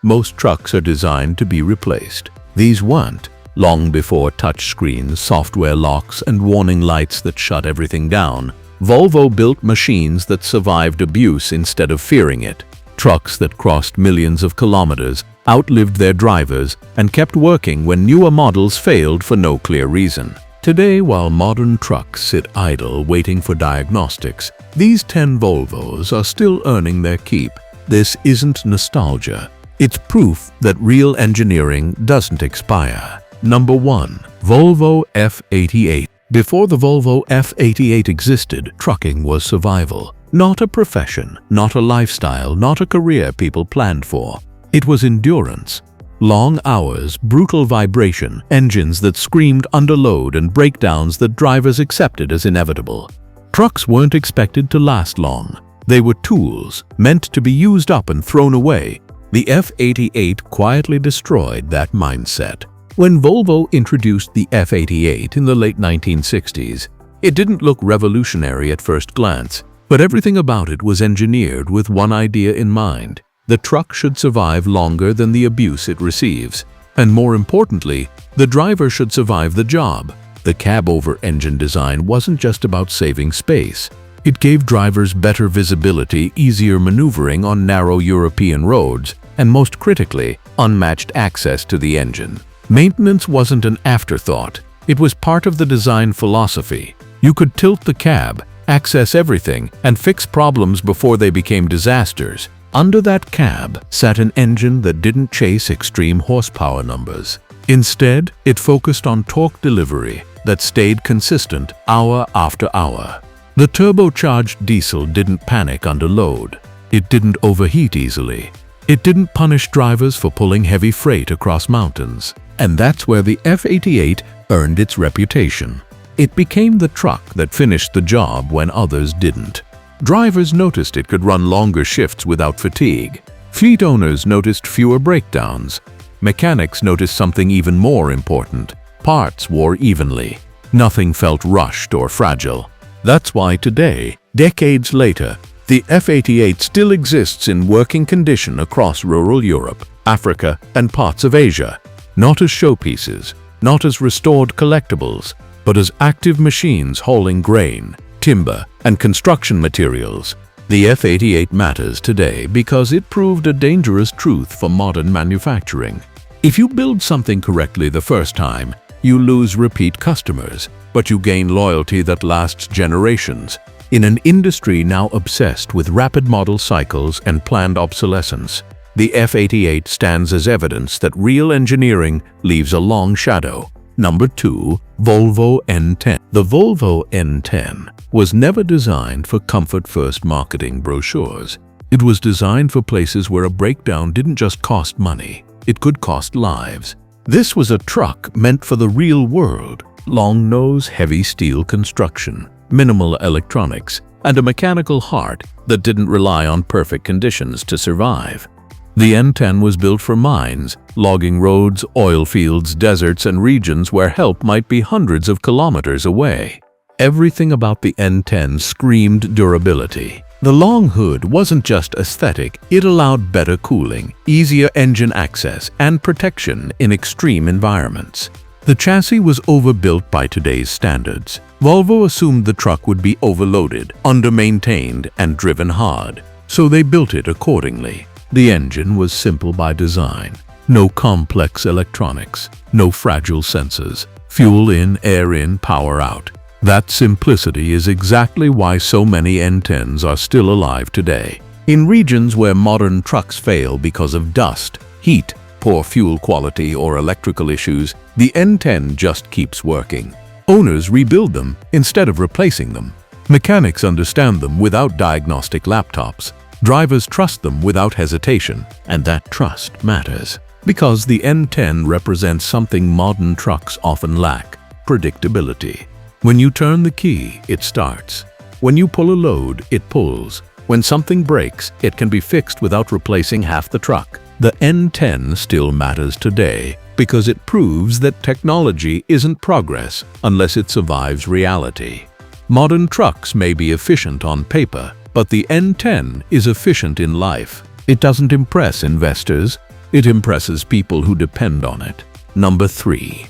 most trucks are designed to be replaced. These weren't. Long before touchscreens, software locks, and warning lights that shut everything down, Volvo built machines that survived abuse instead of fearing it. Trucks that crossed millions of kilometers, outlived their drivers, and kept working when newer models failed for no clear reason. Today, while modern trucks sit idle waiting for diagnostics, these 10 Volvos are still earning their keep. This isn't nostalgia. It's proof that real engineering doesn't expire. Number 1. Volvo F88. Before the Volvo F88 existed, trucking was survival. Not a profession, not a lifestyle, not a career people planned for. It was endurance. Long hours, brutal vibration, engines that screamed under load, and breakdowns that drivers accepted as inevitable. Trucks weren't expected to last long. They were tools, meant to be used up and thrown away. The F88 quietly destroyed that mindset. When Volvo introduced the F88 in the late 1960s, it didn't look revolutionary at first glance, but everything about it was engineered with one idea in mind. The truck should survive longer than the abuse it receives. And more importantly, the driver should survive the job. The cab-over-engine design wasn't just about saving space. It gave drivers better visibility, easier maneuvering on narrow European roads, and most critically, unmatched access to the engine. Maintenance wasn't an afterthought. It was part of the design philosophy. You could tilt the cab, access everything, and fix problems before they became disasters. Under that cab sat an engine that didn't chase extreme horsepower numbers. Instead, it focused on torque delivery that stayed consistent hour after hour. The turbocharged diesel didn't panic under load. It didn't overheat easily. It didn't punish drivers for pulling heavy freight across mountains. And that's where the F88 earned its reputation. It became the truck that finished the job when others didn't. Drivers noticed it could run longer shifts without fatigue. Fleet owners noticed fewer breakdowns. Mechanics noticed something even more important. Parts wore evenly. Nothing felt rushed or fragile. That's why today, decades later, the F88 still exists in working condition across rural Europe, Africa, and parts of Asia. Not as showpieces, not as restored collectibles, but as active machines hauling grain, timber, and construction materials. The F88 matters today because it proved a dangerous truth for modern manufacturing. If you build something correctly the first time, you lose repeat customers, but you gain loyalty that lasts generations. In an industry now obsessed with rapid model cycles and planned obsolescence, the F88 stands as evidence that real engineering leaves a long shadow. Number 2. Volvo N10. The Volvo N10 was never designed for comfort-first marketing brochures. It was designed for places where a breakdown didn't just cost money, it could cost lives. This was a truck meant for the real world. Long nose, heavy steel construction, minimal electronics, and a mechanical heart that didn't rely on perfect conditions to survive. The N10 was built for mines, logging roads, oil fields, deserts, and regions where help might be hundreds of kilometers away. Everything about the N10 screamed durability. The long hood wasn't just aesthetic, it allowed better cooling, easier engine access, and protection in extreme environments. The chassis was overbuilt by today's standards. Volvo assumed the truck would be overloaded, under-maintained, and driven hard, so they built it accordingly. The engine was simple by design. No complex electronics, no fragile sensors. Fuel in, air in, power out. That simplicity is exactly why so many N10s are still alive today. In regions where modern trucks fail because of dust, heat, poor fuel quality, or electrical issues, the N10 just keeps working. Owners rebuild them instead of replacing them. Mechanics understand them without diagnostic laptops. Drivers trust them without hesitation, and that trust matters. Because the N10 represents something modern trucks often lack: predictability. When you turn the key, it starts. When you pull a load, it pulls. When something breaks, it can be fixed without replacing half the truck. The N10 still matters today because it proves that technology isn't progress unless it survives reality. Modern trucks may be efficient on paper, but the N10 is efficient in life. It doesn't impress investors, It impresses people who depend on it. Number 3.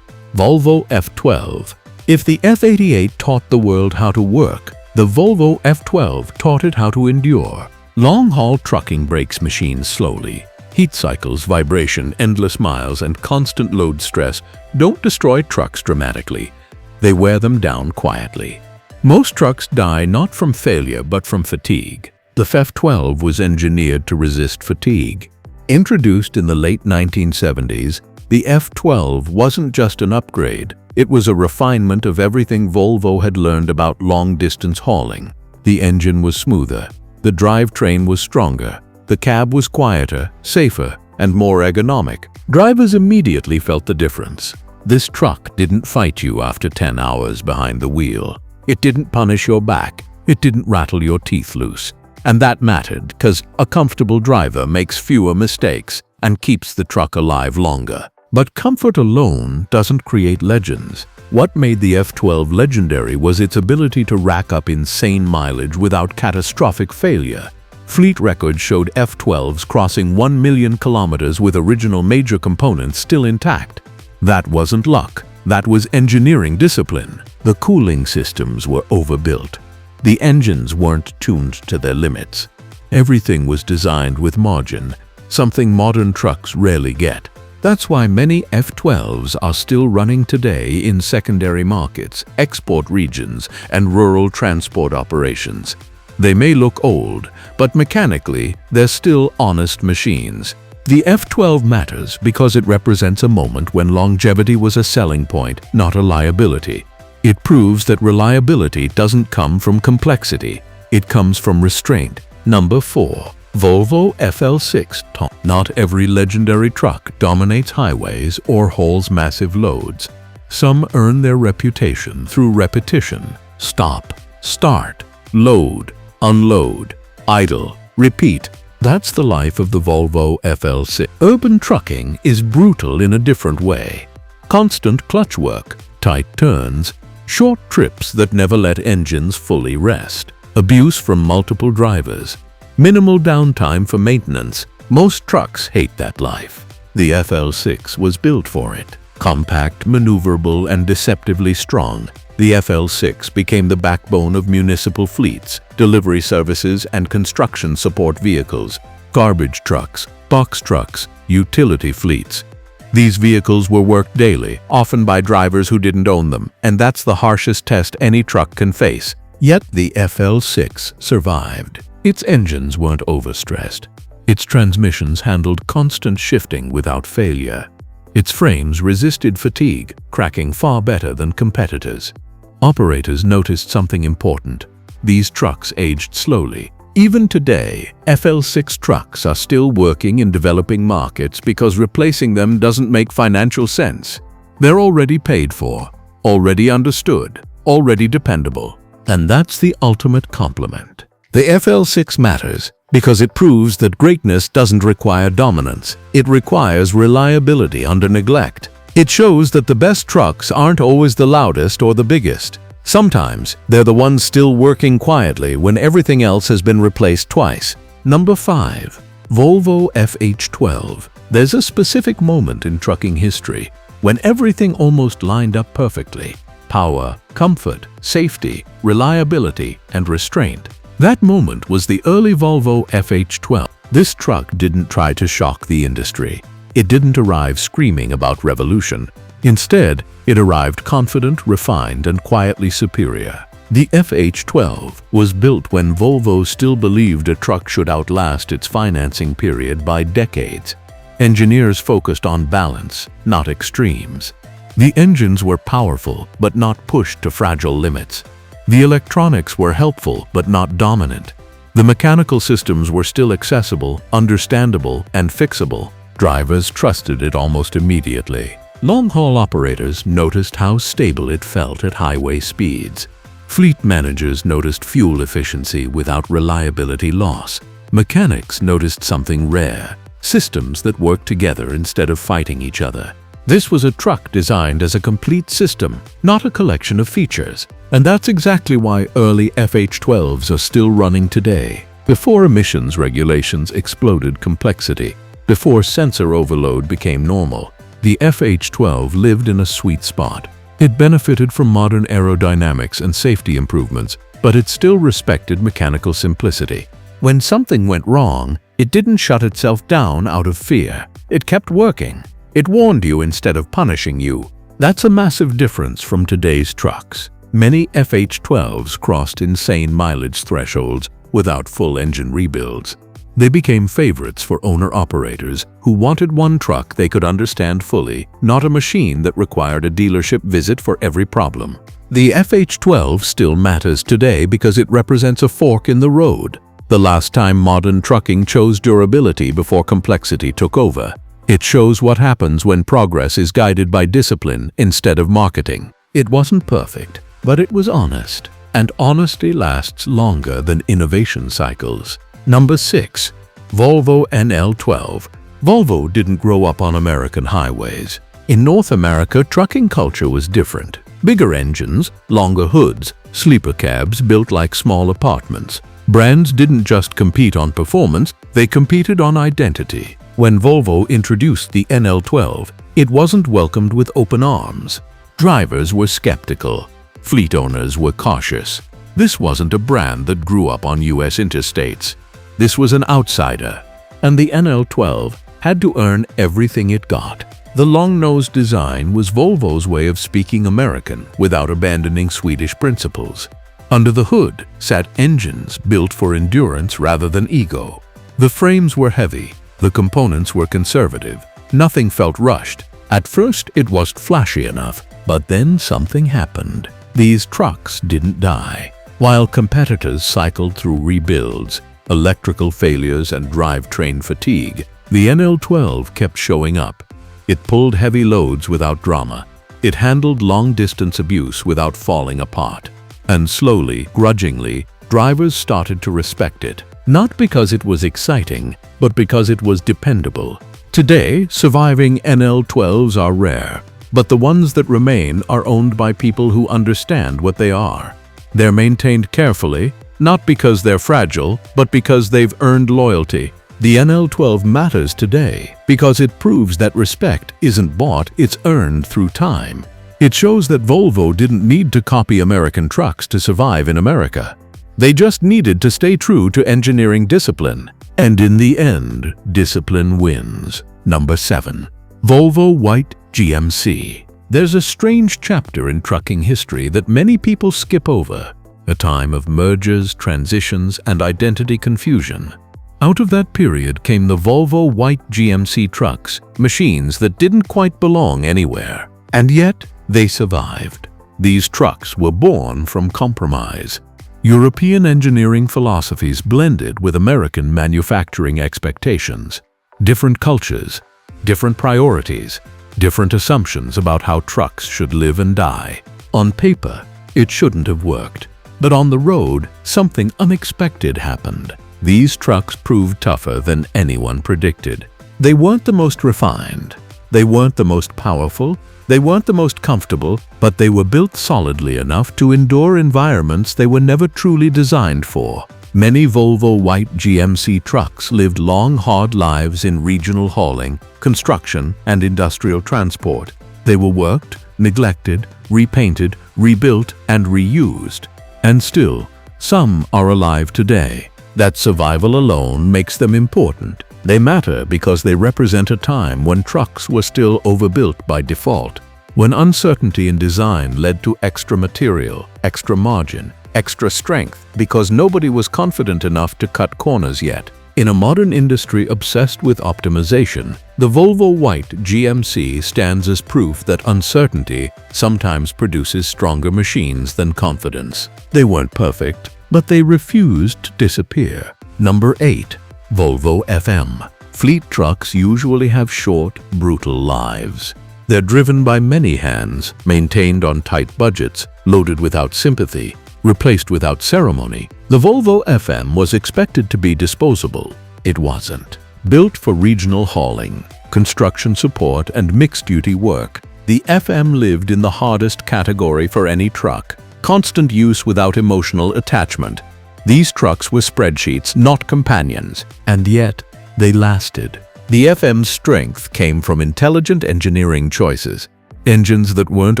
Volvo F12. If the F88 taught the world how to work, the Volvo F12 taught it how to endure. Long-haul trucking breaks machines slowly. Heat cycles, vibration, endless miles, and constant load stress don't destroy trucks dramatically. They wear them down quietly. Most trucks die not from failure but from fatigue. The F12 was engineered to resist fatigue. Introduced in the late 1970s, the F12 wasn't just an upgrade. It was a refinement of everything Volvo had learned about long-distance hauling. The engine was smoother, the drivetrain was stronger, the cab was quieter, safer, and more ergonomic. Drivers immediately felt the difference. This truck didn't fight you after 10 hours behind the wheel. It didn't punish your back. It didn't rattle your teeth loose. And that mattered because a comfortable driver makes fewer mistakes and keeps the truck alive longer. But comfort alone doesn't create legends. What made the F12 legendary was its ability to rack up insane mileage without catastrophic failure. Fleet records showed F12s crossing 1 million kilometers with original major components still intact. That wasn't luck. That was engineering discipline. The cooling systems were overbuilt. The engines weren't tuned to their limits. Everything was designed with margin, something modern trucks rarely get. That's why many F12s are still running today in secondary markets, export regions, and rural transport operations. They may look old, but mechanically, they're still honest machines. The F12 matters because it represents a moment when longevity was a selling point, not a liability. It proves that reliability doesn't come from complexity. It comes from restraint. Number 4. Volvo FL6. Not every legendary truck dominates highways or hauls massive loads. Some earn their reputation through repetition. Stop, start, load, unload, idle, repeat. That's the life of the Volvo FL6. Urban trucking is brutal in a different way. Constant clutch work, tight turns, short trips that never let engines fully rest, abuse from multiple drivers, minimal downtime for maintenance. Most trucks hate that life. The FL6 was built for it. Compact, maneuverable, and deceptively strong, the FL6 became the backbone of municipal fleets, delivery services, and construction support vehicles, garbage trucks, box trucks, utility fleets. These vehicles were worked daily, often by drivers who didn't own them, and that's the harshest test any truck can face. Yet the FL6 survived. Its engines weren't overstressed. Its transmissions handled constant shifting without failure. Its frames resisted fatigue, cracking far better than competitors. Operators noticed something important. These trucks aged slowly. Even today, FL6 trucks are still working in developing markets because replacing them doesn't make financial sense. They're already paid for, already understood, already dependable. And that's the ultimate compliment. The FL6 matters because it proves that greatness doesn't require dominance. It requires reliability under neglect. It shows that the best trucks aren't always the loudest or the biggest. Sometimes they're the ones still working quietly when everything else has been replaced twice. Number 5. Volvo FH12. There's a specific moment in trucking history when everything almost lined up perfectly. Power, comfort, safety, reliability, and restraint. That moment was the early Volvo FH12. This truck didn't try to shock the industry. It didn't arrive screaming about revolution. Instead, it arrived confident, refined, and quietly superior. The FH12 was built when Volvo still believed a truck should outlast its financing period by decades. Engineers focused on balance, not extremes. The engines were powerful, but not pushed to fragile limits. The electronics were helpful, but not dominant. The mechanical systems were still accessible, understandable, and fixable. Drivers trusted it almost immediately. Long-haul operators noticed how stable it felt at highway speeds. Fleet managers noticed fuel efficiency without reliability loss. Mechanics noticed something rare: systems that worked together instead of fighting each other. This was a truck designed as a complete system, not a collection of features. And that's exactly why early FH12s are still running today. Before emissions regulations exploded complexity, before sensor overload became normal. The FH12 lived in a sweet spot. It benefited from modern aerodynamics and safety improvements, but it still respected mechanical simplicity. When something went wrong, it didn't shut itself down out of fear. It kept working. It warned you instead of punishing you. That's a massive difference from today's trucks. Many FH12s crossed insane mileage thresholds without full engine rebuilds. They became favorites for owner-operators who wanted one truck they could understand fully, not a machine that required a dealership visit for every problem. The FH12 still matters today because it represents a fork in the road. The last time modern trucking chose durability before complexity took over. It shows what happens when progress is guided by discipline instead of marketing. It wasn't perfect, but it was honest. And honesty lasts longer than innovation cycles. Number 6. Volvo NL12. Volvo didn't grow up on American highways. In North America, trucking culture was different. Bigger engines, longer hoods, sleeper cabs built like small apartments. Brands didn't just compete on performance, they competed on identity. When Volvo introduced the NL12, it wasn't welcomed with open arms. Drivers were skeptical. Fleet owners were cautious. This wasn't a brand that grew up on US interstates. This was an outsider, and the NL12 had to earn everything it got. The long-nosed design was Volvo's way of speaking American without abandoning Swedish principles. Under the hood sat engines built for endurance rather than ego. The frames were heavy, the components were conservative, nothing felt rushed. At first it wasn't flashy enough, but then something happened. These trucks didn't die. While competitors cycled through rebuilds, electrical failures and drivetrain fatigue, the NL12 kept showing up. It pulled heavy loads without drama. It handled long-distance abuse without falling apart. And slowly, grudgingly, drivers started to respect it. Not because it was exciting, but because it was dependable. Today, surviving NL12s are rare, but the ones that remain are owned by people who understand what they are. They're maintained carefully, not because they're fragile, but because they've earned loyalty. The NL12 matters today because it proves that respect isn't bought, it's earned through time. It shows that Volvo didn't need to copy American trucks to survive in America. They just needed to stay true to engineering discipline. And in the end, discipline wins. Number 7. Volvo White GMC. There's a strange chapter in trucking history that many people skip over. A time of mergers, transitions, and identity confusion. Out of that period came the Volvo White GMC trucks, machines that didn't quite belong anywhere. And yet, they survived. These trucks were born from compromise. European engineering philosophies blended with American manufacturing expectations. Different cultures, different priorities, different assumptions about how trucks should live and die. On paper, it shouldn't have worked. But on the road, something unexpected happened. These trucks proved tougher than anyone predicted. They weren't the most refined. They weren't the most powerful. They weren't the most comfortable, but they were built solidly enough to endure environments they were never truly designed for. Many Volvo White GMC trucks lived long, hard lives in regional hauling, construction, and industrial transport. They were worked, neglected, repainted, rebuilt, and reused. And still, some are alive today. That survival alone makes them important. They matter because they represent a time when trucks were still overbuilt by default, when uncertainty in design led to extra material, extra margin, extra strength, because nobody was confident enough to cut corners yet. In a modern industry obsessed with optimization, the Volvo White GMC stands as proof that uncertainty sometimes produces stronger machines than confidence. They weren't perfect, but they refused to disappear. Number 8. Volvo FM. Fleet trucks usually have short, brutal lives. They're driven by many hands, maintained on tight budgets, loaded without sympathy, replaced without ceremony. The Volvo FM was expected to be disposable. It wasn't. Built for regional hauling, construction support, and mixed-duty work, the FM lived in the hardest category for any truck. Constant use without emotional attachment. These trucks were spreadsheets, not companions, and yet they lasted. The FM's strength came from intelligent engineering choices, engines that weren't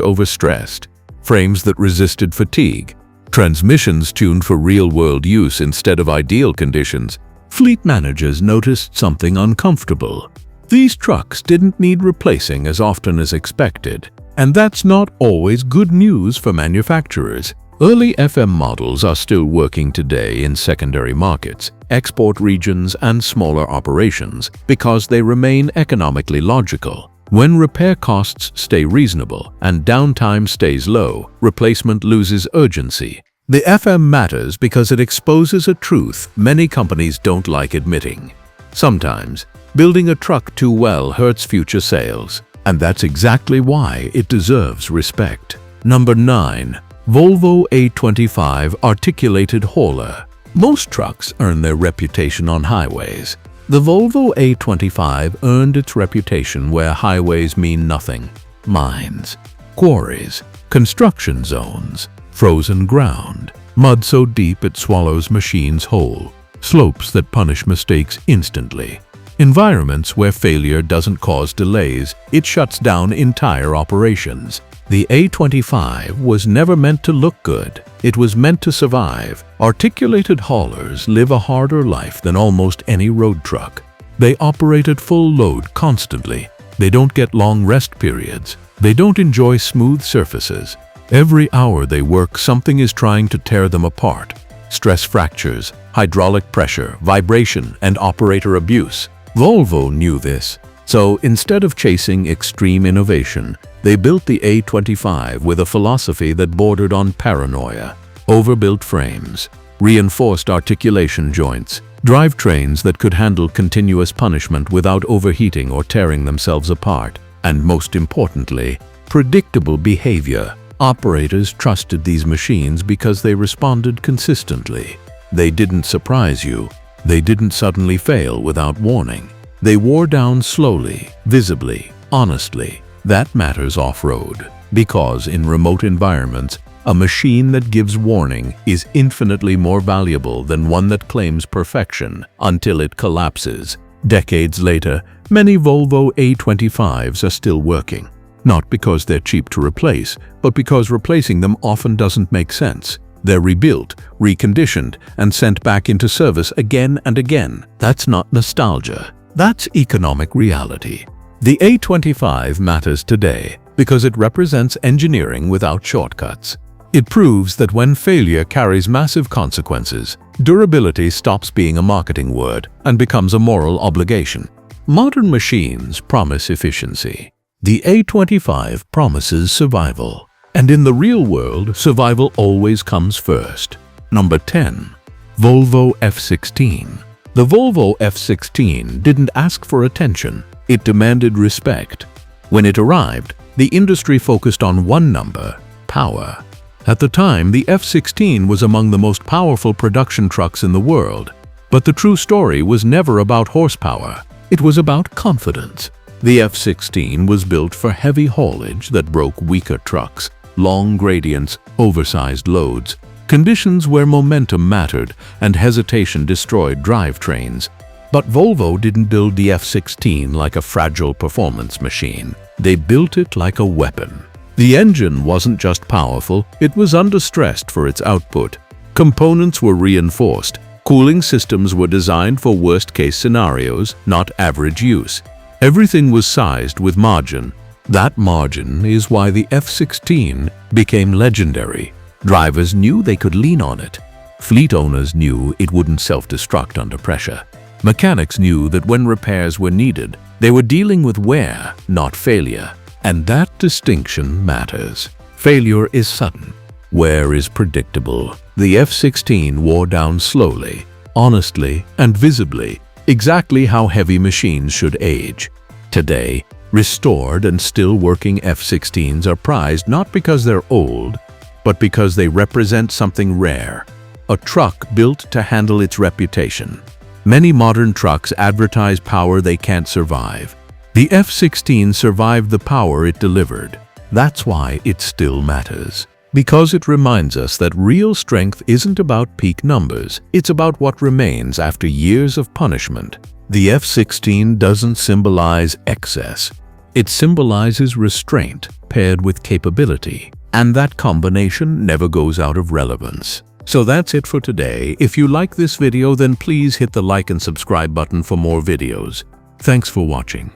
overstressed, frames that resisted fatigue, transmissions tuned for real-world use instead of ideal conditions. Fleet managers noticed something uncomfortable. These trucks didn't need replacing as often as expected, and that's not always good news for manufacturers. Early FM models are still working today in secondary markets, export regions, and smaller operations because they remain economically logical. When repair costs stay reasonable and downtime stays low, replacement loses urgency. The FM matters because it exposes a truth many companies don't like admitting. Sometimes, building a truck too well hurts future sales, and that's exactly why it deserves respect. Number 9. Volvo A25 Articulated Hauler. Most trucks earn their reputation on highways. The Volvo A25 earned its reputation where highways mean nothing: mines, quarries, construction zones, frozen ground, mud so deep it swallows machines whole, slopes that punish mistakes instantly, environments where failure doesn't cause delays, it shuts down entire operations. The A25 was never meant to look good, it was meant to survive. Articulated haulers live a harder life than almost any road truck. They operate at full load constantly. They don't get long rest periods. They don't enjoy smooth surfaces. Every hour they work, something is trying to tear them apart. Stress fractures, hydraulic pressure, vibration, and operator abuse. Volvo knew this. So instead of chasing extreme innovation, they built the A25 with a philosophy that bordered on paranoia. Overbuilt frames, reinforced articulation joints, drivetrains that could handle continuous punishment without overheating or tearing themselves apart, and most importantly, predictable behavior. Operators trusted these machines because they responded consistently. They didn't surprise you. They didn't suddenly fail without warning. They wore down slowly, visibly, honestly. That matters off-road, because in remote environments, a machine that gives warning is infinitely more valuable than one that claims perfection until it collapses. Decades later, many Volvo A25s are still working, not because they're cheap to replace, but because replacing them often doesn't make sense. They're rebuilt, reconditioned, and sent back into service again and again. That's not nostalgia. That's economic reality. The A25 matters today because it represents engineering without shortcuts. It proves that when failure carries massive consequences, durability stops being a marketing word and becomes a moral obligation. Modern machines promise efficiency. The A25 promises survival. And in the real world, survival always comes first. Number 10. Volvo F-16. The Volvo F-16 didn't ask for attention, it demanded respect. When it arrived, the industry focused on one number: power. At the time, the F-16 was among the most powerful production trucks in the world. But the true story was never about horsepower, it was about confidence. The F-16 was built for heavy haulage that broke weaker trucks, long gradients, oversized loads, conditions where momentum mattered and hesitation destroyed drivetrains. But Volvo didn't build the F-16 like a fragile performance machine. They built it like a weapon. The engine wasn't just powerful, it was understressed for its output. Components were reinforced. Cooling systems were designed for worst-case scenarios, not average use. Everything was sized with margin. That margin is why the F-16 became legendary. Drivers knew they could lean on it. Fleet owners knew it wouldn't self-destruct under pressure. Mechanics knew that when repairs were needed, they were dealing with wear, not failure. And that distinction matters. Failure is sudden. Wear is predictable. The F-16 wore down slowly, honestly, and visibly, exactly how heavy machines should age. Today, restored and still working F-16s are prized not because they're old, but because they represent something rare, a truck built to handle its reputation. Many modern trucks advertise power they can't survive. The F-16 survived the power it delivered. That's why it still matters. Because it reminds us that real strength isn't about peak numbers, it's about what remains after years of punishment. The F-16 doesn't symbolize excess. It symbolizes restraint paired with capability, and that combination never goes out of relevance. So that's it for today. If you like this video, then please hit the like and subscribe button for more videos. Thanks for watching.